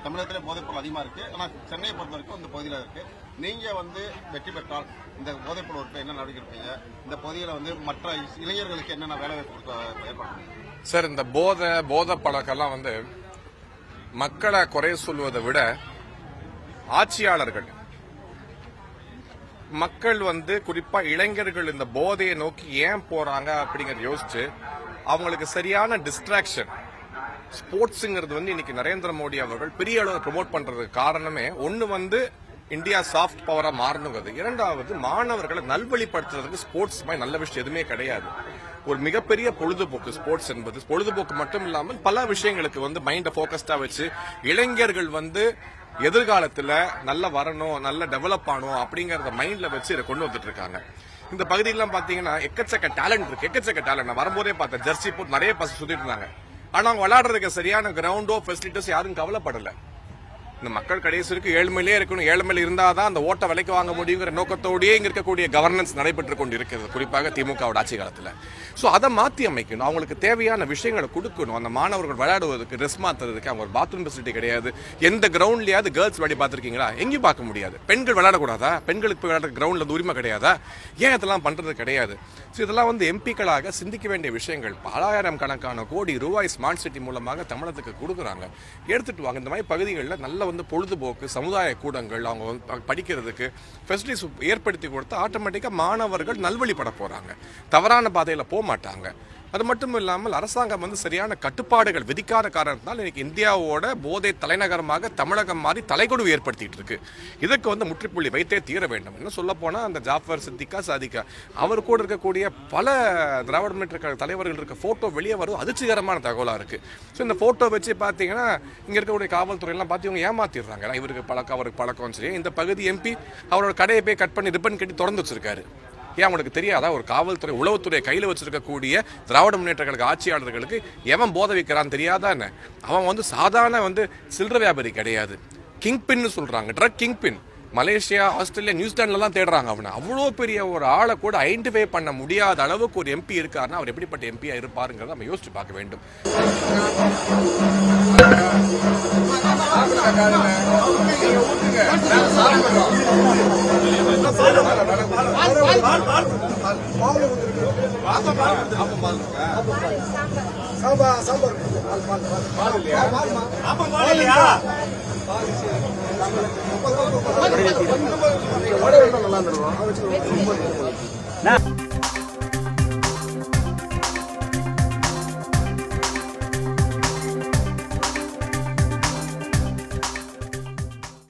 தமிழகத்திலே போதைப் பொருள் அதிகமா இருக்கு. ஆனா சென்னையை பொறுத்த வரைக்கும் இந்த பகுதியில இருக்கு. நீங்க வெற்றி பெற்றால் இந்த போதைப் பொருள் ஒழிப்புக்கு என்ன நடவடிக்கை எடுப்பீங்க? இந்த பகுதியில மற்ற இளைஞர்களுக்கு என்னென்ன வேலை வாய்ப்பு ஏற்பாடு? சார், இந்த போதை பழக்கெல்லாம் மக்களை குறை சொல்வதை விட ஆட்சியாளர்கள் மக்கள் குறிப்பா இளைஞர்கள் இந்த போதையை நோக்கி ஏன் போறாங்க அப்படிங்கறத யோசிச்சு அவங்களுக்கு சரியான டிஸ்ட்ராக்ஷன் ஸ்போர்ட்ஸ்ங்கிறது இன்னைக்கு நரேந்திர மோடி அவர்கள் பெரிய அளவில் ப்ரமோட் பண்றதுக்கு காரணமே ஒன்னு இந்தியா சாஃப்ட் பவரா மாறணுங்கிறது, இரண்டாவது மாணவர்களை நல்வழிப்படுத்துறதுக்கு ஸ்போர்ட்ஸ் மாதிரி நல்ல விஷயம் எதுவுமே கிடையாது. ஒரு மிகப்பெரிய பொழுதுபோக்கு ஸ்போர்ட்ஸ் என்பது. பொழுதுபோக்கு மட்டும் இல்லாமல் பல விஷயங்களுக்கு மைண்ட போக்கஸ்டா வச்சு இளைஞர்கள் எதிர்காலத்துல நல்ல வரணும், நல்ல டெவலப் ஆகணும் அப்படிங்கறத மைண்ட்ல வச்சு இதை கொண்டு வந்துட்டு இருக்காங்க. இந்த பகுதியெல்லாம் பாத்தீங்கன்னா எக்கச்சக்க டேலண்ட் இருக்கு, எக்கச்சக்க டேலண்ட். நான் வரும்போதே பார்த்தேன், ஜெர்சி போட்டு நிறைய பசங்க சுத்திட்டு இருந்தாங்க. ஆனா அவங்க விளையாடுறதுக்கு சரியான கிரவுண்டோ ஃபெசிலிட்டிஸ் யாரும் கவலைப்படல. இந்த மக்கள் கடைசி வரைக்கும் ஏழ்மையிலே இருக்கணும், ஏழ்மையில இருந்தாதான் அந்த ஓட்ட விலைக்கு வாங்க முடியுங்கிற நோக்கத்தோடயே இங்க இருக்கக்கூடிய கவர்னன்ஸ் நடைபெற்று கொண்டு இருக்கிறது, குறிப்பாக திமுகவோட ஆட்சி காலத்துல. சோ அதை மாத்தி அமைக்கணும், அவங்களுக்கு தேவையான விஷயங்களை கொடுக்கணும். அந்த மாணவர்கள் விளையாடுவதற்கு, ட்ரெஸ் மாத்துறதுக்கு அவங்க ஒரு பாத்ரூம் ஃபெசிலிட்டி கிடையாது. எந்த கிரவுண்ட்லயாவது கேர்ள்ஸ் விளையாடி பார்த்திருக்கீங்களா? எங்கேயும் பார்க்க முடியாது. பெண்கள் விளையாடக்கூடாதா? பெண்களுக்கு போய் விளையாடுற கிரவுண்ட்ல உரிமை கிடையாதா? ஏன் இதெல்லாம் பண்றது கிடையாது? இதெல்லாம் எம்பிக்களாக சிந்திக்க வேண்டிய விஷயங்கள். பலாயிரம் கணக்கான கோடி ரூபாய் ஸ்மார்ட் சிட்டி மூலமாக தமிழகத்துக்கு கொடுக்குறாங்க. எடுத்துட்டு வாங்க. இந்த மாதிரி பகுதிகளில் நல்ல பொழுதுபோக்கு சமுதாய கூடங்கள் அவங்க படிக்கிறதுக்கு ஃபெசிலிட்டிஸ் ஏற்படுத்தி கொடுத்தா ஆட்டோமேட்டிக்கா மாணவர்கள் நல்வழிப்பட போறாங்க, தவறான பாதையில போக மாட்டாங்க. அது மட்டும் இல்லாமல் அரசாங்கம் சரியான கட்டுப்பாடுகள் விதிக்காத காரணத்தினால் இன்னைக்கு இந்தியாவோட போதை தலைநகரமாக தமிழகம் மாறி தலைகொடு ஏற்படுத்திட்டு இருக்கு. இதுக்கு முற்றுப்புள்ளி வைத்தே தீர வேண்டும். என்ன சொல்ல போனா அந்த ஜாஃபர் சித்திகா சாதிகா அவர் கூட இருக்கக்கூடிய பல திராவிட முன்னேற்ற கழக தலைவர்கள் இருக்க போட்டோ வெளியே வரும் அதிர்ச்சிகரமான தகவலா இருக்கு. ஸோ இந்த போட்டோ வச்சு பார்த்தீங்கன்னா இங்க இருக்கக்கூடிய காவல்துறை எல்லாம் பார்த்து இவங்க ஏமாத்திடுறாங்க. இவருக்கு பழக்கம், அவருக்கு பழக்கம். சரி, இந்த பகுதி எம்பி அவரோட கடையை போய் கட் பண்ணி ரிப்பன் கட்டி திறந்து வச்சிருக்காரு. ஏன் அவங்களுக்கு தெரியாதா? ஒரு காவல்துறை, உளவுத்துறை கையில் வச்சிருக்கக்கூடிய திராவிட முன்னேற்ற கழக ஆட்சியாளர்களுக்கு எவன் போதை வைக்கிறான்னு தெரியாதா என்ன? அவன் சாதாரண சில்லறை வியாபாரி கிடையாது, கிங் பின் சொல்றாங்க, ட்ரக் கிங் பின். மலேசியா, ஆஸ்திரேலியா, நியூசிலாந்துலாம் தேடுறாங்க அவனை. அவ்வளோ பெரிய ஒரு ஆளை கூட ஐடென்டிஃபை பண்ண முடியாத அளவுக்கு ஒரு எம்பி இருக்காருன்னா அவர் எப்படிப்பட்ட எம்பியா இருப்பாருங்கிறத நம்ம யோசிச்சு பார்க்க வேண்டும். நல்லா